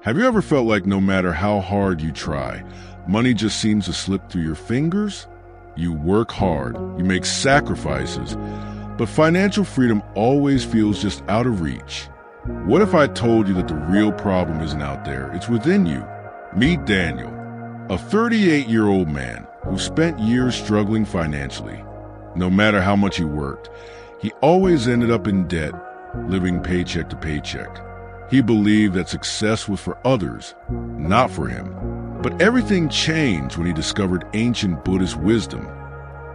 Have you ever felt like no matter how hard you try, money just seems to slip through your fingers? You work hard, you make sacrifices, but financial freedom always feels just out of reach. What if I told you that the real problem isn't out there, it's within you? Meet Daniel, a 38-year-old man who spent years struggling financially. No matter how much he worked, he always ended up in debt, living paycheck to paycheck. He believed that success was for others, not for him. But everything changed when he discovered ancient Buddhist wisdom,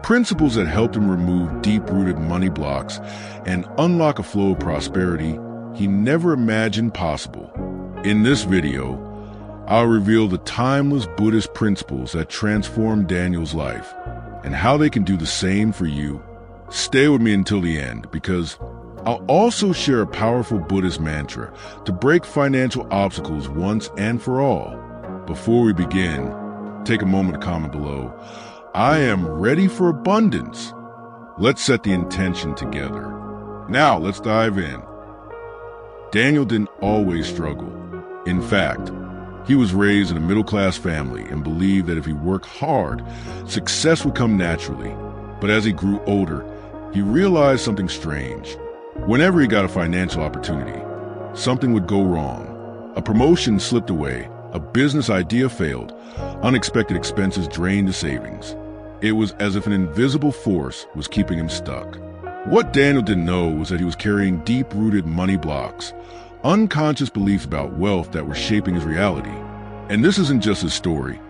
principles that helped him remove deep-rooted money blocks and unlock a flow of prosperity he never imagined possible. In this video, I'll reveal the timeless Buddhist principles that transformed Daniel's life and how they can do the same for you. Stay with me until the end, because I'll also share a powerful Buddhist mantra to break financial obstacles once and for all. Before we begin, take a moment to comment below. I am ready for abundance. Let's set the intention together. Now, let's dive in. Daniel didn't always struggle. In fact, he was raised in a middle-class family and believed that if he worked hard, success would come naturally. But as he grew older, he realized something strange. Whenever he got a financial opportunity, something would go wrong. A promotion slipped away, a business idea failed, unexpected expenses drained the savings. It was as if an invisible force was keeping him stuck. What Daniel didn't know was that he was carrying deep-rooted money blocks, unconscious beliefs about wealth that were shaping his reality. And this isn't just his story.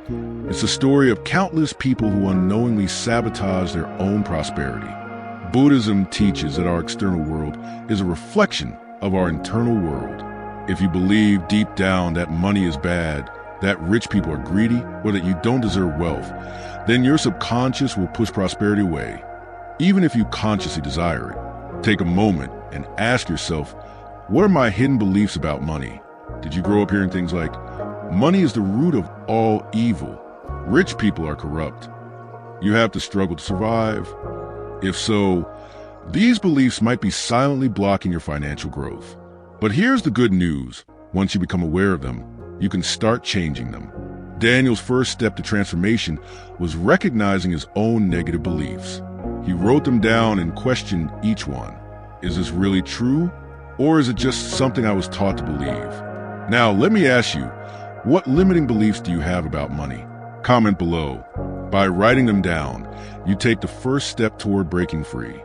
It's the story of countless people who unknowingly sabotage their own prosperity. Buddhism teaches that our external world is a reflection of our internal world. If you believe deep down that money is bad, that rich people are greedy, or that you don't deserve wealth, then your subconscious will push prosperity away, even if you consciously desire it. Take a moment and ask yourself, what are my hidden beliefs about money? Did you grow up hearing things like, money is the root of all evil, rich people are corrupt, you have to struggle to survive? If so, these beliefs might be silently blocking your financial growth. But here's the good news. Once you become aware of them, you can start changing them. Daniel's first step to transformation was recognizing his own negative beliefs. He wrote them down and questioned each one. Is this really true? Or is it just something I was taught to believe? Now, let me ask you, what limiting beliefs do you have about money? Comment below. By writing them down, you take the first step toward breaking free.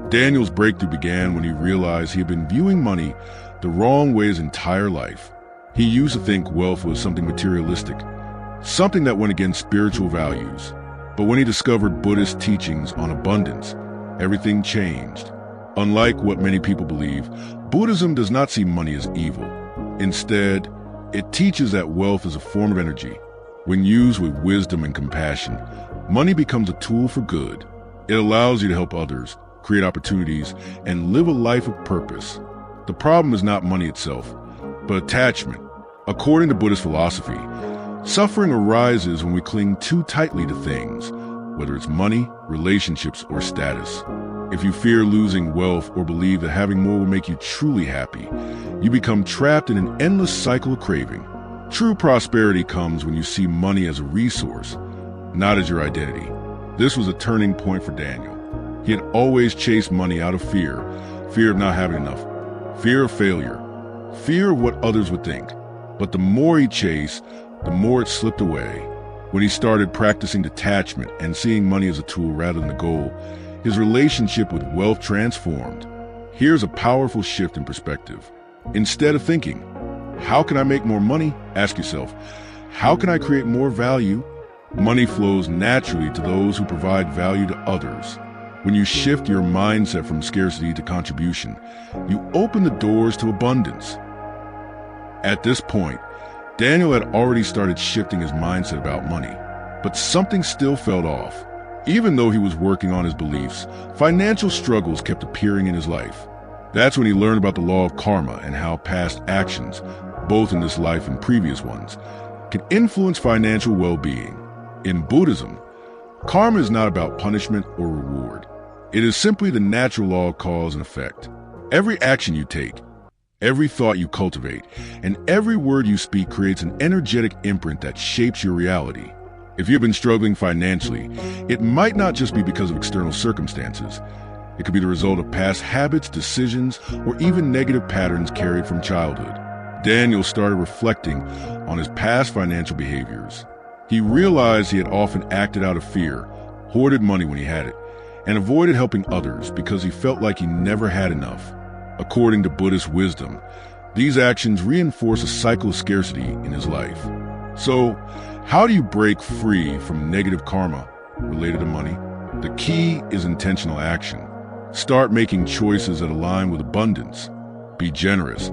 Daniel's breakthrough began when he realized he had been viewing money the wrong way his entire life. He used to think wealth was something materialistic, something that went against spiritual values. But when he discovered Buddhist teachings on abundance, everything changed. Unlike what many people believe, Buddhism does not see money as evil. Instead, it teaches that wealth is a form of energy. When used with wisdom and compassion, money becomes a tool for good. It allows you to help others, create opportunities, and live a life of purpose. The problem is not money itself, but attachment. According to Buddhist philosophy, suffering arises when we cling too tightly to things, whether it's money, relationships, or status. If you fear losing wealth or believe that having more will make you truly happy, you become trapped in an endless cycle of craving. True prosperity comes when you see money as a resource, not as your identity. This was a turning point for Daniel. He had always chased money out of fear of not having enough, fear of failure, fear of what others would think. But the more he chased, the more it slipped away. When he started practicing detachment and seeing money as a tool rather than a goal, his relationship with wealth transformed. Here's a powerful shift in perspective. Instead of thinking, how can I make more money? Ask yourself, how can I create more value? Money flows naturally to those who provide value to others. When you shift your mindset from scarcity to contribution, you open the doors to abundance. At this point, Daniel had already started shifting his mindset about money, but something still felt off. Even though he was working on his beliefs, financial struggles kept appearing in his life. That's when he learned about the law of karma and how past actions, both in this life and previous ones, can influence financial well-being. In Buddhism, karma is not about punishment or reward. It is simply the natural law of cause and effect. Every action you take, every thought you cultivate, and every word you speak creates an energetic imprint that shapes your reality. If you've been struggling financially, it might not just be because of external circumstances. It could be the result of past habits, decisions, or even negative patterns carried from childhood. Daniel started reflecting on his past financial behaviors. He realized he had often acted out of fear, hoarded money when he had it, and avoided helping others because he felt like he never had enough. According to Buddhist wisdom, these actions reinforce a cycle of scarcity in his life. So, how do you break free from negative karma related to money? The key is intentional action. Start making choices that align with abundance. Be generous,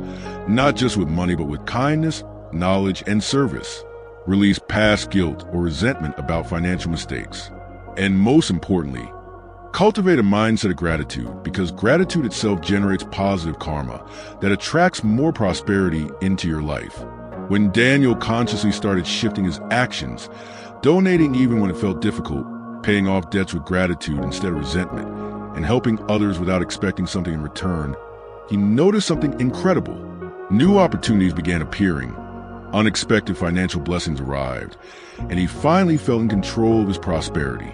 not just with money, but with kindness, knowledge, and service. Release past guilt or resentment about financial mistakes. And most importantly, cultivate a mindset of gratitude, because gratitude itself generates positive karma that attracts more prosperity into your life. When Daniel consciously started shifting his actions, donating even when it felt difficult, paying off debts with gratitude instead of resentment, and helping others without expecting something in return, he noticed something incredible. New opportunities began appearing. Unexpected financial blessings arrived, and he finally felt in control of his prosperity.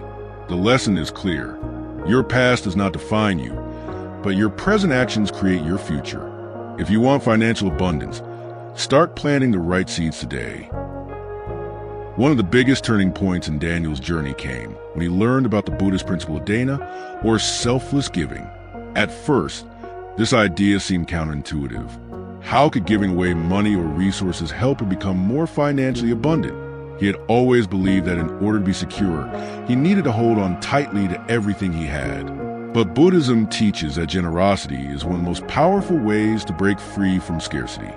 The lesson is clear. Your past does not define you, but your present actions create your future. If you want financial abundance, start planting the right seeds today. One of the biggest turning points in Daniel's journey came when he learned about the Buddhist principle of dāna, or selfless giving. At first, this idea seemed counterintuitive. How could giving away money or resources help him become more financially abundant? He had always believed that in order to be secure, he needed to hold on tightly to everything he had. But Buddhism teaches that generosity is one of the most powerful ways to break free from scarcity.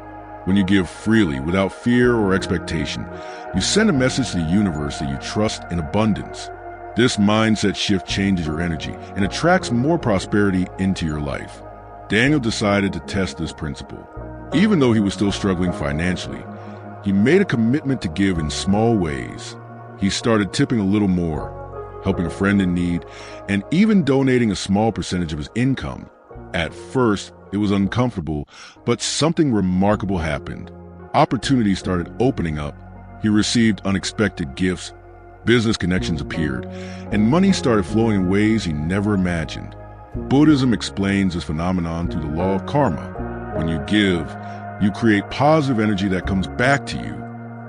When you give freely, without fear or expectation, you send a message to the universe that you trust in abundance. This mindset shift changes your energy and attracts more prosperity into your life. Daniel decided to test this principle. Even though he was still struggling financially, he made a commitment to give in small ways. He started tipping a little more, helping a friend in need, and even donating a small percentage of his income. At first, it was uncomfortable, but something remarkable happened. Opportunities started opening up. He received unexpected gifts, business connections appeared, and money started flowing in ways he never imagined. Buddhism explains this phenomenon through the law of karma. When you give, you create positive energy that comes back to you.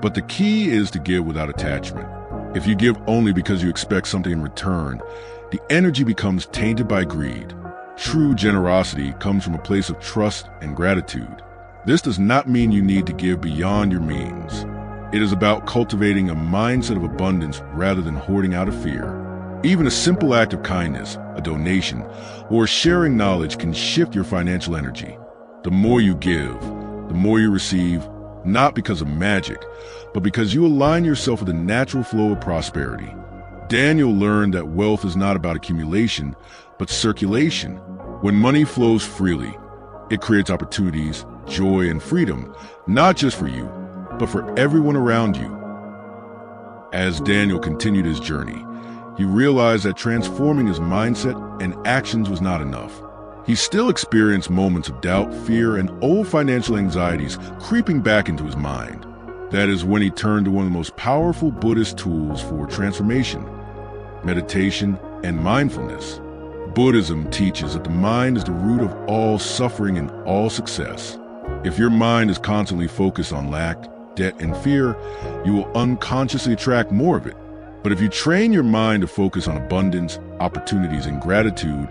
But the key is to give without attachment. If you give only because you expect something in return, the energy becomes tainted by greed. True generosity comes from a place of trust and gratitude. This does not mean you need to give beyond your means. It is about cultivating a mindset of abundance rather than hoarding out of fear. Even a simple act of kindness, a donation, or sharing knowledge can shift your financial energy. The more you give, the more you receive, not because of magic, but because you align yourself with the natural flow of prosperity. Daniel learned that wealth is not about accumulation, but circulation. When money flows freely, it creates opportunities, joy, and freedom, not just for you, but for everyone around you. As Daniel continued his journey, he realized that transforming his mindset and actions was not enough. He still experienced moments of doubt, fear, and old financial anxieties creeping back into his mind. That is when he turned to one of the most powerful Buddhist tools for transformation: meditation and mindfulness. Buddhism teaches that the mind is the root of all suffering and all success. If your mind is constantly focused on lack, debt, and fear, you will unconsciously attract more of it. But if you train your mind to focus on abundance, opportunities, and gratitude,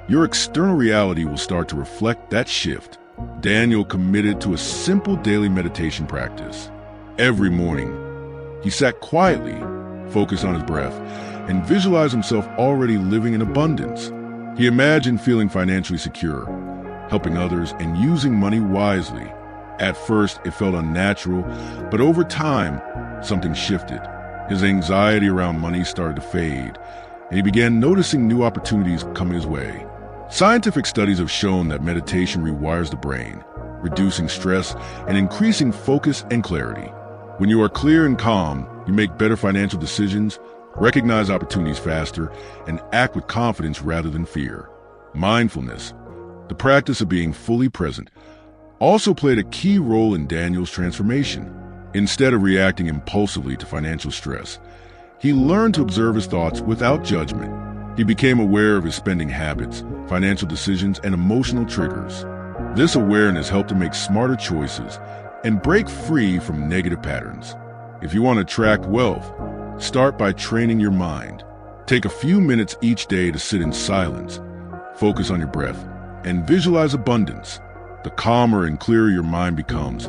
your external reality will start to reflect that shift. Daniel committed to a simple daily meditation practice. Every morning, he sat quietly, focused on his breath, and visualized himself already living in abundance. He imagined feeling financially secure, helping others, and using money wisely. At first, it felt unnatural, but over time, something shifted. His anxiety around money started to fade, and he began noticing new opportunities coming his way. Scientific studies have shown that meditation rewires the brain, reducing stress and increasing focus and clarity. When you are clear and calm, you make better financial decisions, recognize opportunities faster, and act with confidence rather than fear. Mindfulness, the practice of being fully present, also played a key role in Daniel's transformation. Instead of reacting impulsively to financial stress, he learned to observe his thoughts without judgment. He became aware of his spending habits, financial decisions, and emotional triggers. This awareness helped him make smarter choices and break free from negative patterns. If you want to attract wealth, start by training your mind. Take a few minutes each day to sit in silence, focus on your breath, and visualize abundance. The calmer and clearer your mind becomes,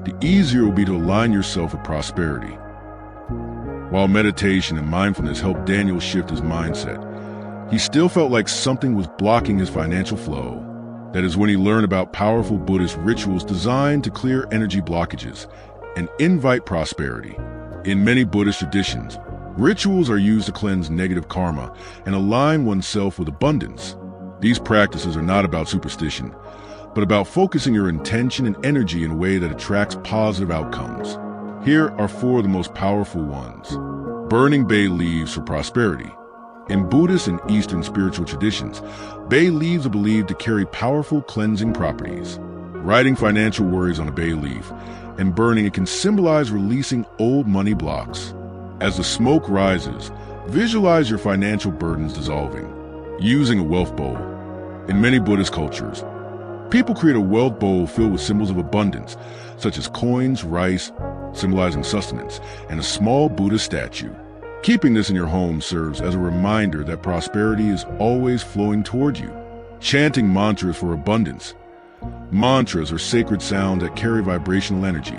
the easier it will be to align yourself with prosperity. While meditation and mindfulness helped Daniel shift his mindset, he still felt like something was blocking his financial flow. That is when he learned about powerful Buddhist rituals designed to clear energy blockages and invite prosperity. In many Buddhist traditions, rituals are used to cleanse negative karma and align oneself with abundance. These practices are not about superstition, but about focusing your intention and energy in a way that attracts positive outcomes. Here are 4 of the most powerful ones. Burning bay leaves for prosperity. In Buddhist and Eastern spiritual traditions, bay leaves are believed to carry powerful cleansing properties. Writing financial worries on a bay leaf and burning it can symbolize releasing old money blocks. As the smoke rises, visualize your financial burdens dissolving. Using a wealth bowl. In many Buddhist cultures, people create a wealth bowl filled with symbols of abundance, such as coins, rice, symbolizing sustenance, and a small Buddha statue. Keeping this in your home serves as a reminder that prosperity is always flowing toward you. Chanting mantras for abundance. Mantras are sacred sounds that carry vibrational energy.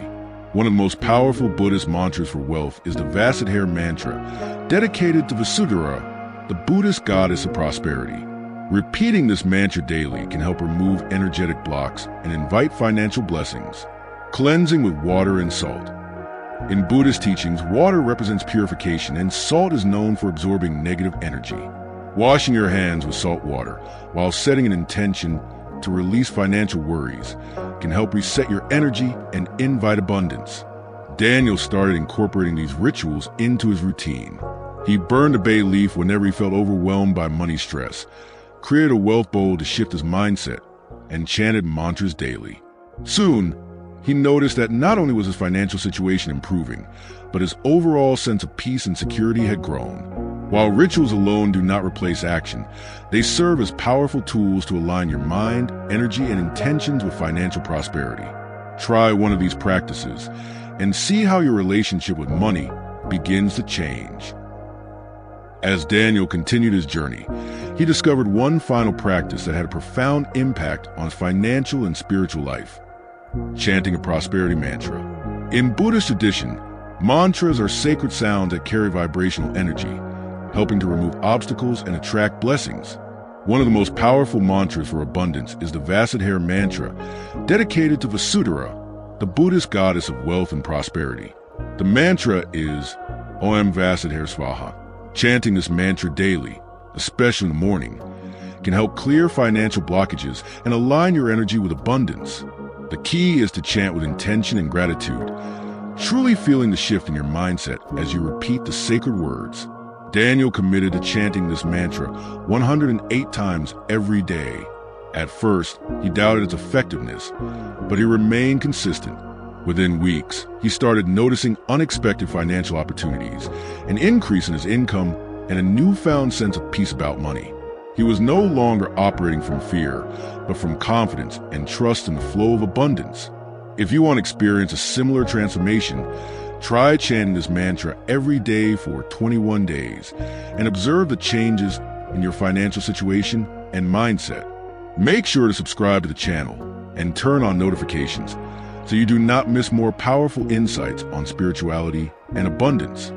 One of the most powerful Buddhist mantras for wealth is the Vasadhara mantra, dedicated to Vasudhara, the Buddhist goddess of prosperity. Repeating this mantra daily can help remove energetic blocks and invite financial blessings. Cleansing with water and salt. In Buddhist teachings, water represents purification and salt is known for absorbing negative energy. Washing your hands with salt water while setting an intention to release financial worries can help reset your energy and invite abundance. Daniel started incorporating these rituals into his routine. He burned a bay leaf whenever he felt overwhelmed by money stress, created a wealth bowl to shift his mindset, and chanted mantras daily. Soon, he noticed that not only was his financial situation improving, but his overall sense of peace and security had grown. While rituals alone do not replace action, they serve as powerful tools to align your mind, energy, and intentions with financial prosperity. Try one of these practices and see how your relationship with money begins to change. As Daniel continued his journey, he discovered one final practice that had a profound impact on his financial and spiritual life: chanting a prosperity mantra. In Buddhist tradition, mantras are sacred sounds that carry vibrational energy, helping to remove obstacles and attract blessings. One of the most powerful mantras for abundance is the Vasadhara mantra, dedicated to Vasudhara, the Buddhist goddess of wealth and prosperity. The mantra is Om Vasadhara Svaha. Chanting this mantra daily, especially in the morning, can help clear financial blockages and align your energy with abundance. The key is to chant with intention and gratitude, truly feeling the shift in your mindset as you repeat the sacred words. Daniel committed to chanting this mantra 108 times every day. At first, he doubted its effectiveness, but he remained consistent. Within weeks, he started noticing unexpected financial opportunities, an increase in his income, and a newfound sense of peace about money. He was no longer operating from fear, but from confidence and trust in the flow of abundance. If you want to experience a similar transformation, try chanting this mantra every day for 21 days and observe the changes in your financial situation and mindset. Make sure to subscribe to the channel and turn on notifications so you do not miss more powerful insights on spirituality and abundance.